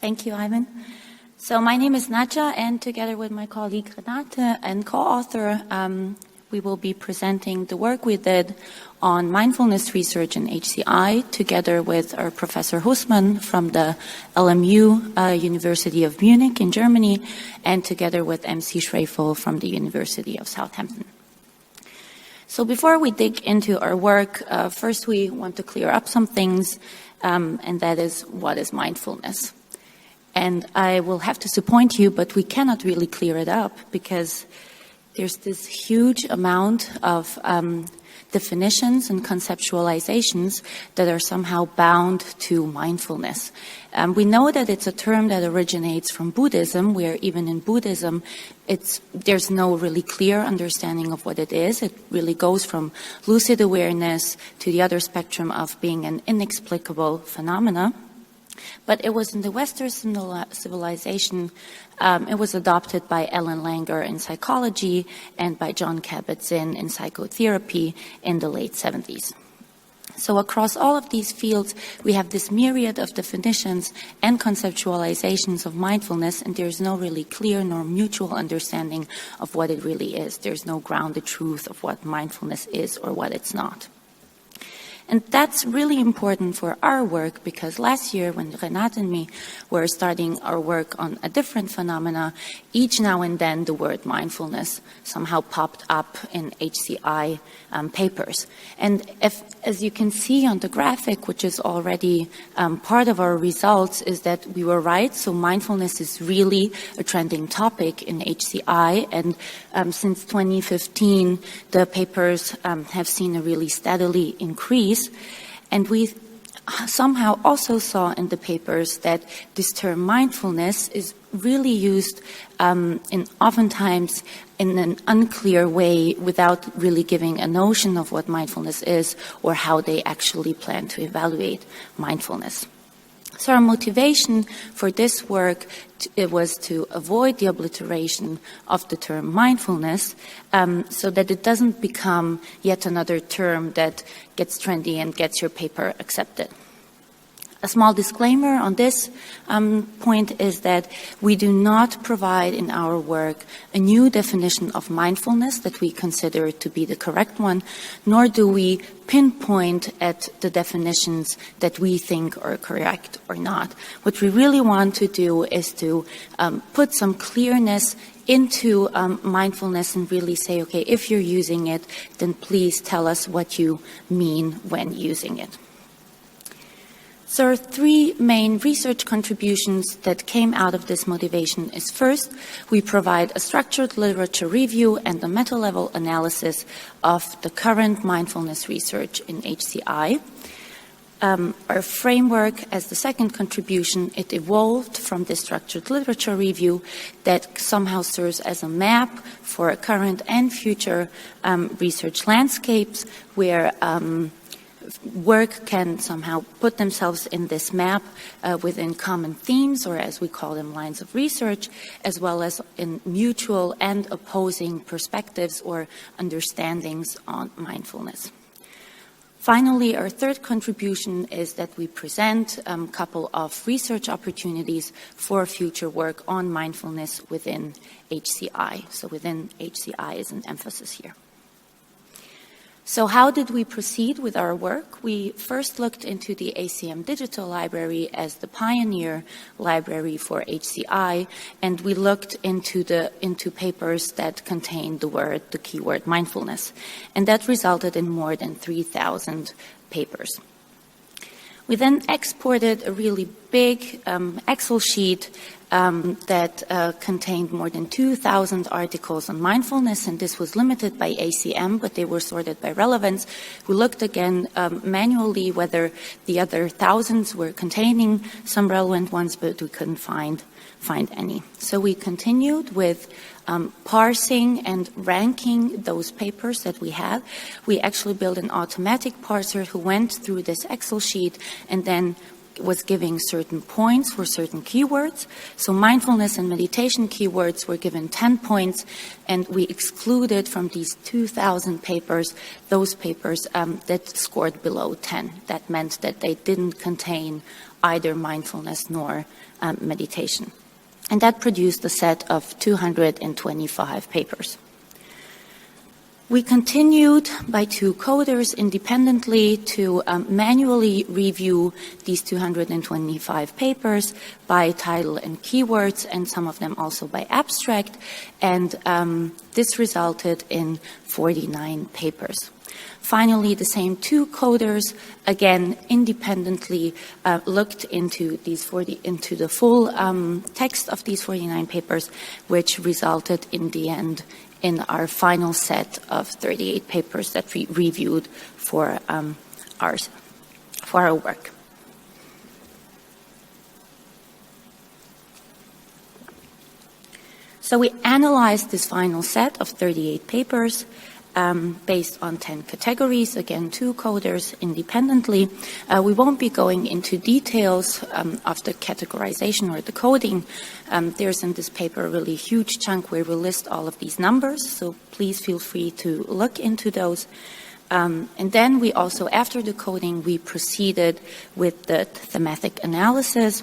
Thank you, Ivan. So my name is Nađa, and together with my colleague Renate and co-author, we will be presenting the work we did on mindfulness research in HCI, together with our Professor Hussmann from the LMU, University of Munich in Germany, and together with MC Schraefel from the University of Southampton. So before we dig into our work, first we want to clear up some things, and that is, what is mindfulness? And I will have to disappoint you, but we cannot really clear it up because there's this huge amount of definitions and conceptualizations that are somehow bound to mindfulness. We know that it's a term that originates from Buddhism, where even in Buddhism, there's no really clear understanding of what it is. It really goes from lucid awareness to the other spectrum of being an inexplicable phenomena. But it was in the Western civilization, it was adopted by Ellen Langer in psychology and by John Kabat-Zinn in psychotherapy in the late 70s. So across all of these fields, we have this myriad of definitions and conceptualizations of mindfulness, and there's no really clear nor mutual understanding of what it really is. There's no grounded truth of what mindfulness is or what it's not. And that's really important for our work because last year when Renate and me were starting our work on a different phenomena, each now and then the word mindfulness somehow popped up in HCI papers. And as you can see on the graphic, which is already part of our results, is that we were right. So mindfulness is really a trending topic in HCI. And since 2015, the papers have seen a really steadily increase. And we somehow also saw in the papers that this term mindfulness is really used oftentimes in an unclear way without really giving a notion of what mindfulness is or how they actually plan to evaluate mindfulness. So our motivation for this work it was to avoid the obliteration of the term mindfulness so that it doesn't become yet another term that gets trendy and gets your paper accepted. A small disclaimer on this point is that we do not provide in our work a new definition of mindfulness that we consider to be the correct one, nor do we pinpoint at the definitions that we think are correct or not. What we really want to do is to put some clearness into mindfulness and really say, okay, if you're using it, then please tell us what you mean when using it. So there are three main research contributions that came out of this motivation is first, we provide a structured literature review and a meta-level analysis of the current mindfulness research in HCI. Our framework as the second contribution, it evolved from this structured literature review that somehow serves as a map for current and future research landscapes where work can somehow put themselves in this map within common themes, or as we call them, lines of research, as well as in mutual and opposing perspectives or understandings on mindfulness. Finally, our third contribution is that we present a couple of research opportunities for future work on mindfulness within HCI. So within HCI is an emphasis here. So how did we proceed with our work? We first looked into the ACM Digital Library as the pioneer library for HCI, and we looked into papers that contained the keyword mindfulness. And that resulted in more than 3,000 papers. We then exported a really big Excel sheet that contained more than 2,000 articles on mindfulness, and this was limited by ACM, but they were sorted by relevance. We looked again manually whether the other thousands were containing some relevant ones, but we couldn't find any. So we continued with parsing and ranking those papers that we had. We actually built an automatic parser who went through this Excel sheet and then was giving certain points for certain keywords. So mindfulness and meditation keywords were given 10 points, and we excluded from these 2,000 papers those papers that scored below 10. That meant that they didn't contain either mindfulness nor meditation. And that produced a set of 225 papers. We continued by 2 coders independently to manually review these 225 papers by title and keywords, and some of them also by abstract, and this resulted in 49 papers. Finally, the same 2 coders, again independently, looked into into the full text of these 49 papers, which resulted in the end in our final set of 38 papers that we reviewed for our work. So we analyzed this final set of 38 papers based on 10 categories, again 2 coders independently. We won't be going into details of the categorization or the coding. There's in this paper a really huge chunk where we list all of these numbers, so please feel free to look into those. And then we also, after the coding, we proceeded with the thematic analysis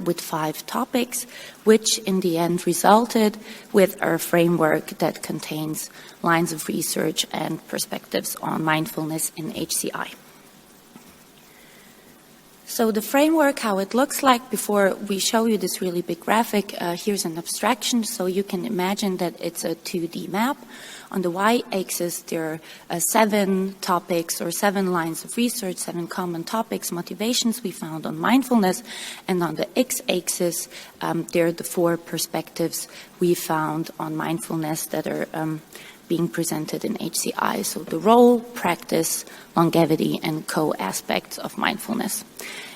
with 5 topics, which in the end resulted with our framework that contains lines of research and perspectives on mindfulness in HCI. So the framework, how it looks like, before we show you this really big graphic, here's an abstraction, so you can imagine that it's a 2D map. On the y-axis, there are 7 topics or 7 lines of research, 7 common topics, motivations we found on mindfulness. And on the x-axis, there are the 4 perspectives we found on mindfulness that are being presented in HCI. So the role, practice, longevity, and co-aspects of mindfulness.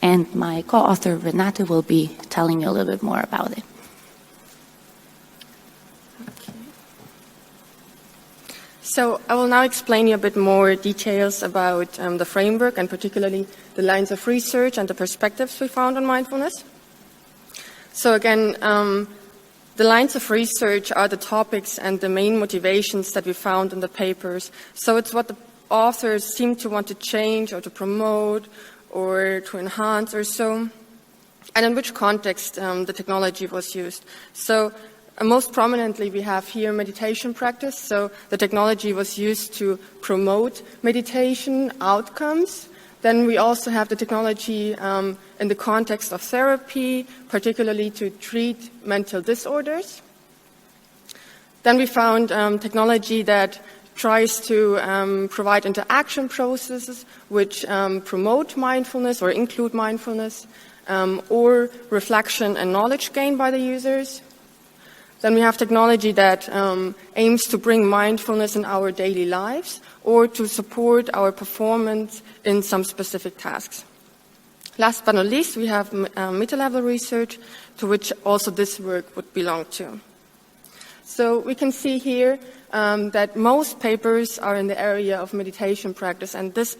And my co-author, Renate, will be telling you a little bit more about it. So I will now explain you a bit more details about the framework, and particularly the lines of research and the perspectives we found on mindfulness. So again, the lines of research are the topics and the main motivations that we found in the papers. So it's what the authors seem to want to change or to promote or to enhance or so, and in which context the technology was used. So most prominently, we have here meditation practice. So the technology was used to promote meditation outcomes. Then we also have the technology in the context of therapy, particularly to treat mental disorders. Then we found technology that tries to provide interaction processes which promote mindfulness or include mindfulness, or reflection and knowledge gain by the users. Then we have technology that aims to bring mindfulness in our daily lives or to support our performance in some specific tasks. Last but not least, we have meta-level research, to which also this work would belong to. So we can see here that most papers are in the area of meditation practice, and this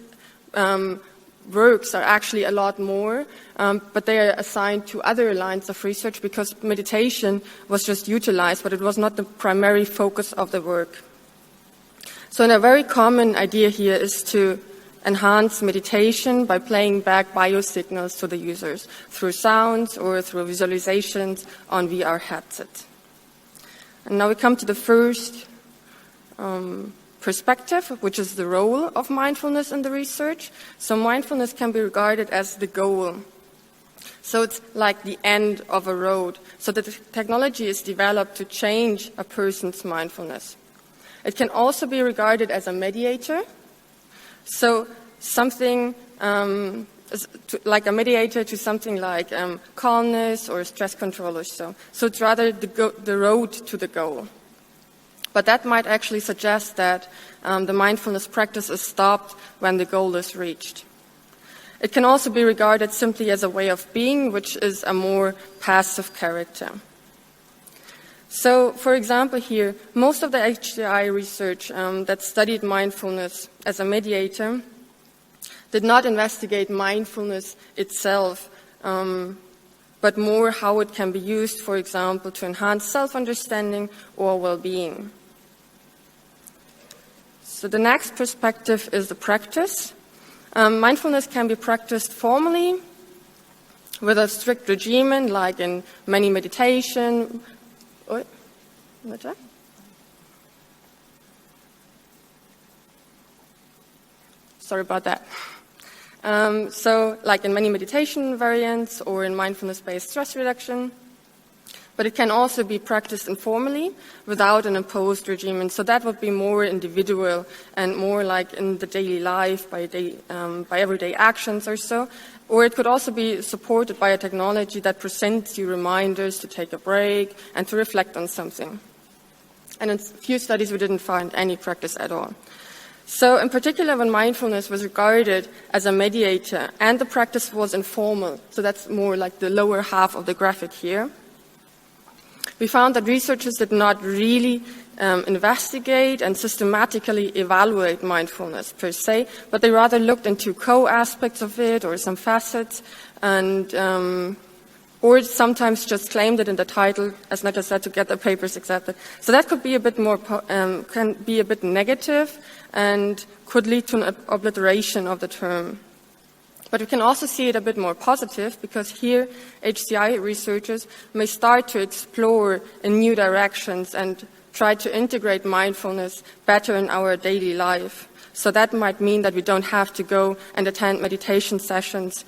works are actually a lot more, but they are assigned to other lines of research because meditation was just utilized, but it was not the primary focus of the work. So a very common idea here is to enhance meditation by playing back biosignals to the users through sounds or through visualizations on VR headsets. And now we come to the first perspective, which is the role of mindfulness in the research. So mindfulness can be regarded as the goal. So it's like the end of a road. So the technology is developed to change a person's mindfulness. It can also be regarded as a mediator. So something like a mediator to something like calmness or stress control or so. So it's rather the road to the goal. But that might actually suggest that the mindfulness practice is stopped when the goal is reached. It can also be regarded simply as a way of being, which is a more passive character. So, for example here, most of the HCI research that studied mindfulness as a mediator did not investigate mindfulness itself, but more how it can be used, for example, to enhance self-understanding or well-being. So the next perspective is the practice. Mindfulness can be practiced formally with a strict regimen, like in many meditation. Nađa? Sorry about that. So, like in many meditation variants or in mindfulness-based stress reduction. But it can also be practiced informally without an imposed regimen. So that would be more individual and more like in the daily life, by everyday actions or so. Or it could also be supported by a technology that presents you reminders to take a break and to reflect on something. And in a few studies, we didn't find any practice at all. So in particular, when mindfulness was regarded as a mediator and the practice was informal, so that's more like the lower half of the graphic here, we found that researchers did not really investigate and systematically evaluate mindfulness per se, but they rather looked into co-aspects of it or some facets, and or sometimes just claimed it in the title, as Nađa said, to get the papers accepted. So that could be a bit more, can be a bit negative and could lead to an obliteration of the term. But we can also see it a bit more positive, because here HCI researchers may start to explore in new directions and try to integrate mindfulness better in our daily life. So that might mean that we don't have to go and attend meditation sessions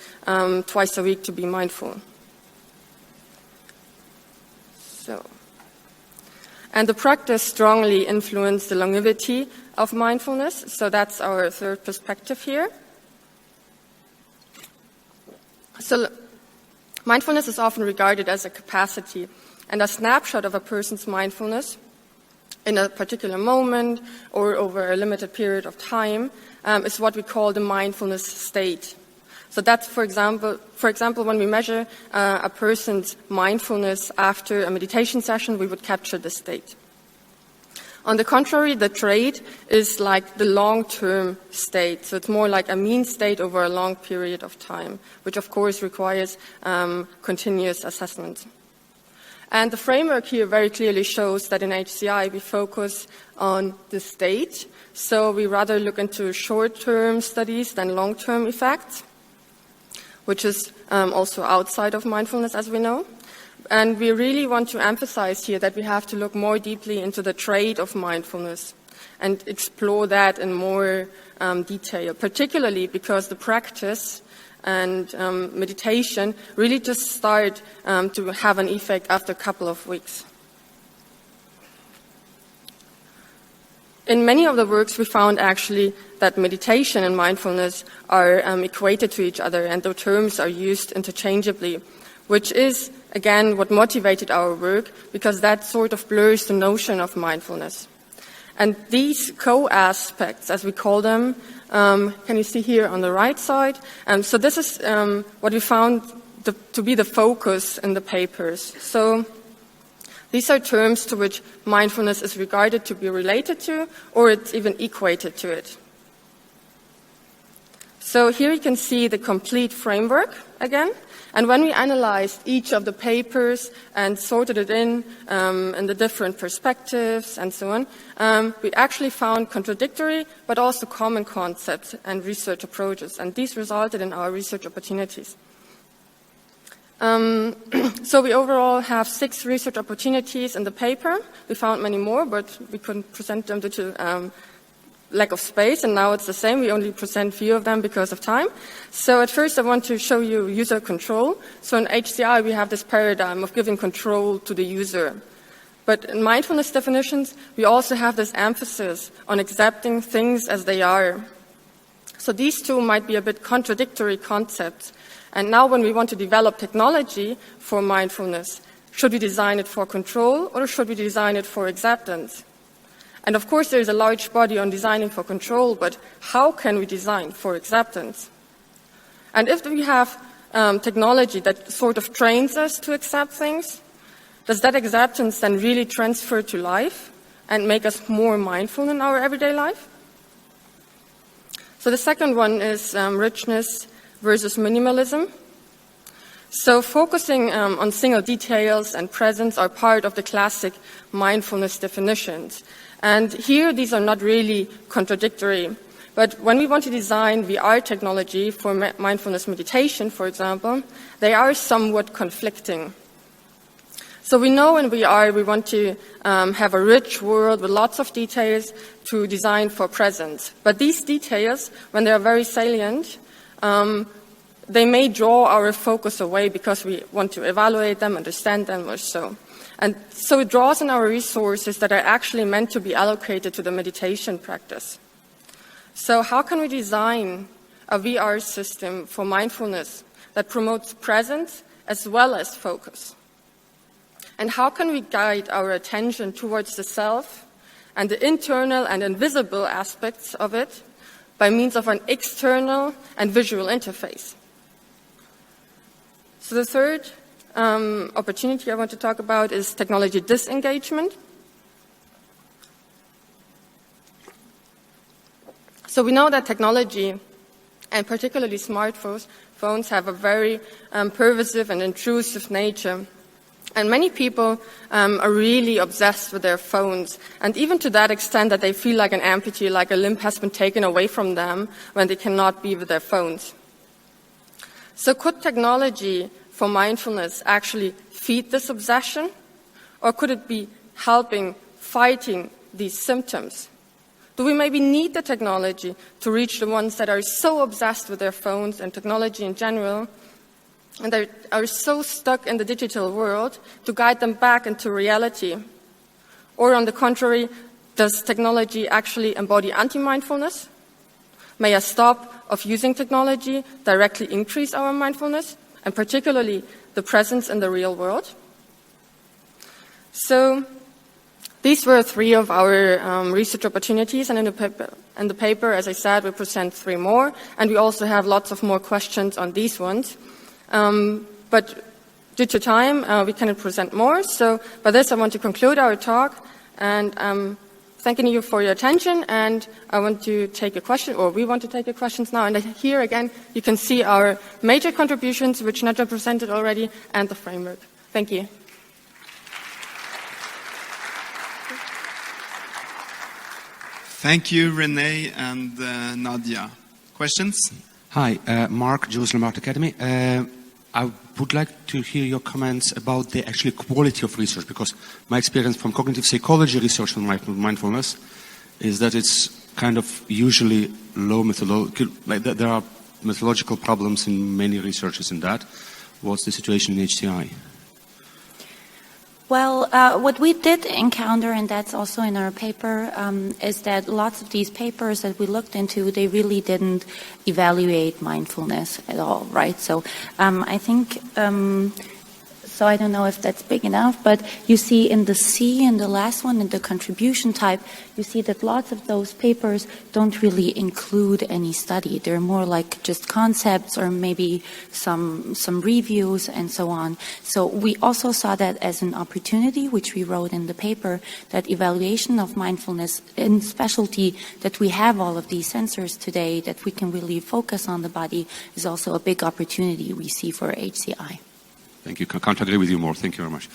twice a week to be mindful. And the practice strongly influenced the longevity of mindfulness. So that's our third perspective here. So mindfulness is often regarded as a capacity, and a snapshot of a person's mindfulness in a particular moment or over a limited period of time is what we call the mindfulness state. So that's, for example, when we measure a person's mindfulness after a meditation session, we would capture the state. On the contrary, the trait is like the long-term state. So it's more like a mean state over a long period of time, which of course requires continuous assessment. And the framework here very clearly shows that in HCI we focus on the state. So we rather look into short-term studies than long-term effects, which is also outside of mindfulness, as we know. And we really want to emphasize here that we have to look more deeply into the trait of mindfulness and explore that in more detail, particularly because the practice and meditation really just start to have an effect after a couple of weeks. In many of the works, we found actually that meditation and mindfulness are equated to each other, and the terms are used interchangeably, which is, again, what motivated our work, because that sort of blurs the notion of mindfulness. And these co-aspects, as we call them, can you see here on the right side? So this is what we found to be the focus in the papers. So these are terms to which mindfulness is regarded to be related to, or it's even equated to it. So here you can see the complete framework again. And when we analyzed each of the papers and sorted it in the different perspectives and so on, we actually found contradictory but also common concepts and research approaches. And these resulted in our research opportunities. So we overall have 6 research opportunities in the paper. We found many more, but we couldn't present them due to lack of space, and now it's the same. We only present few of them because of time. So at first I want to show you user control. So in HCI we have this paradigm of giving control to the user. But in mindfulness definitions we also have this emphasis on accepting things as they are. So these two might be a bit contradictory concepts. And now when we want to develop technology for mindfulness, should we design it for control or should we design it for acceptance? And of course there is a large body on designing for control, but how can we design for acceptance? And if we have technology that sort of trains us to accept things, does that acceptance then really transfer to life and make us more mindful in our everyday life? So the second one is richness versus minimalism. So focusing on single details and presence are part of the classic mindfulness definitions. And here, these are not really contradictory. But when we want to design VR technology for mindfulness meditation, for example, they are somewhat conflicting. So we know in VR we want to have a rich world with lots of details to design for presence. But these details, when they are very salient, they may draw our focus away because we want to evaluate them, understand them, or so. And so it draws on our resources that are actually meant to be allocated to the meditation practice. So how can we design a VR system for mindfulness that promotes presence as well as focus? And how can we guide our attention towards the self and the internal and invisible aspects of it by means of an external and visual interface? So the third opportunity I want to talk about is technology disengagement. So we know that technology, and particularly smartphones, have a very pervasive and intrusive nature. And many people are really obsessed with their phones, and even to that extent that they feel like an amputee, like a limb has been taken away from them when they cannot be with their phones. So could technology for mindfulness actually feed this obsession, or could it be helping fighting these symptoms? Do we maybe need the technology to reach the ones that are so obsessed with their phones and technology in general, and they are so stuck in the digital world, to guide them back into reality? Or on the contrary, does technology actually embody anti-mindfulness? May a stop of using technology directly increase our mindfulness, and particularly the presence in the real world? So these were three of our research opportunities, and in the paper, as I said, we present three more, and we also have lots of more questions on these ones. But due to time, we cannot present more. So by this, I want to conclude our talk, and thanking you for your attention. And I want to take a question, or we want to take your questions now. And here again, you can see our major contributions, which Nađa presented already, and the framework. Thank you. Thank you, Renee and Nađa. Questions? Hi, Mark, Jerusalem Art Academy. I would like to hear your comments about the actual quality of research, because my experience from cognitive psychology research on mindfulness is that it's kind of usually low methodological, like there are methodological problems in many researches in that. What's the situation in HCI? Well, what we did encounter, and that's also in our paper, is that lots of these papers that we looked into, they really didn't evaluate mindfulness at all, right? So I think, so I don't know if that's big enough, but you see in the C, in the last one, in the contribution type, you see that lots of those papers don't really include any study. They're more like just concepts or maybe some reviews and so on. So we also saw that as an opportunity, which we wrote in the paper, that evaluation of mindfulness in specialty, that we have all of these sensors today, that we can really focus on the body, is also a big opportunity we see for HCI. Thank you. Can't agree with you more. Thank you very much.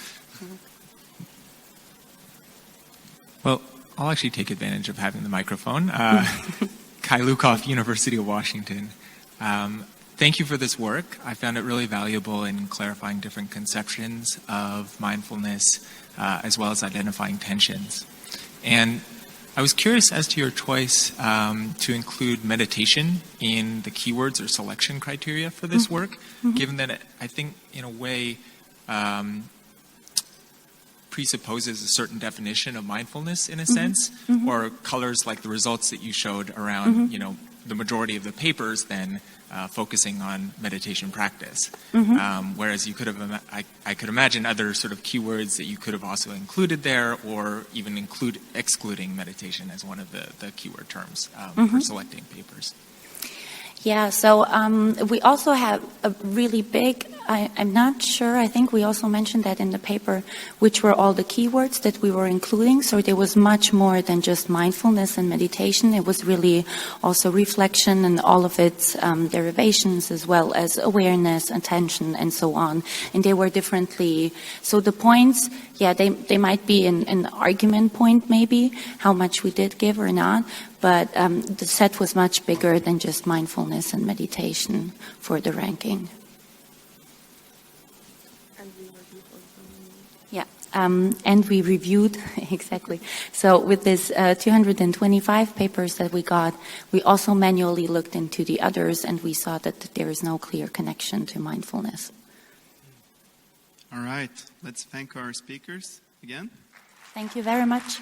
Well, I'll actually take advantage of having the microphone. Kai Lukoff, University of Washington. Thank you for this work. I found it really valuable in clarifying different conceptions of mindfulness, as well as identifying tensions. And I was curious as to your choice to include meditation in the keywords or selection criteria for this work, given that I think, in a way, presupposes a certain definition of mindfulness, in a sense, or colors like the results that you showed around, the majority of the papers then focusing on meditation practice. Whereas you could have, I could imagine other sort of keywords that you could have also included there, or even excluding meditation as one of the keyword terms for selecting papers. Yeah, so we also have a really big I'm not sure. I think we also mentioned that in the paper, which were all the keywords that we were including. So there was much more than just mindfulness and meditation. It was really also reflection and all of its derivations, as well as awareness, attention, and so on. And they were differently. So the points, yeah, they might be an argument point maybe, how much we did give or not. But the set was much bigger than just mindfulness and meditation for the ranking. Yeah, and we reviewed, exactly. So with this 225 papers that we got, we also manually looked into the others, and we saw that there is no clear connection to mindfulness. All right, let's thank our speakers again. Thank you very much.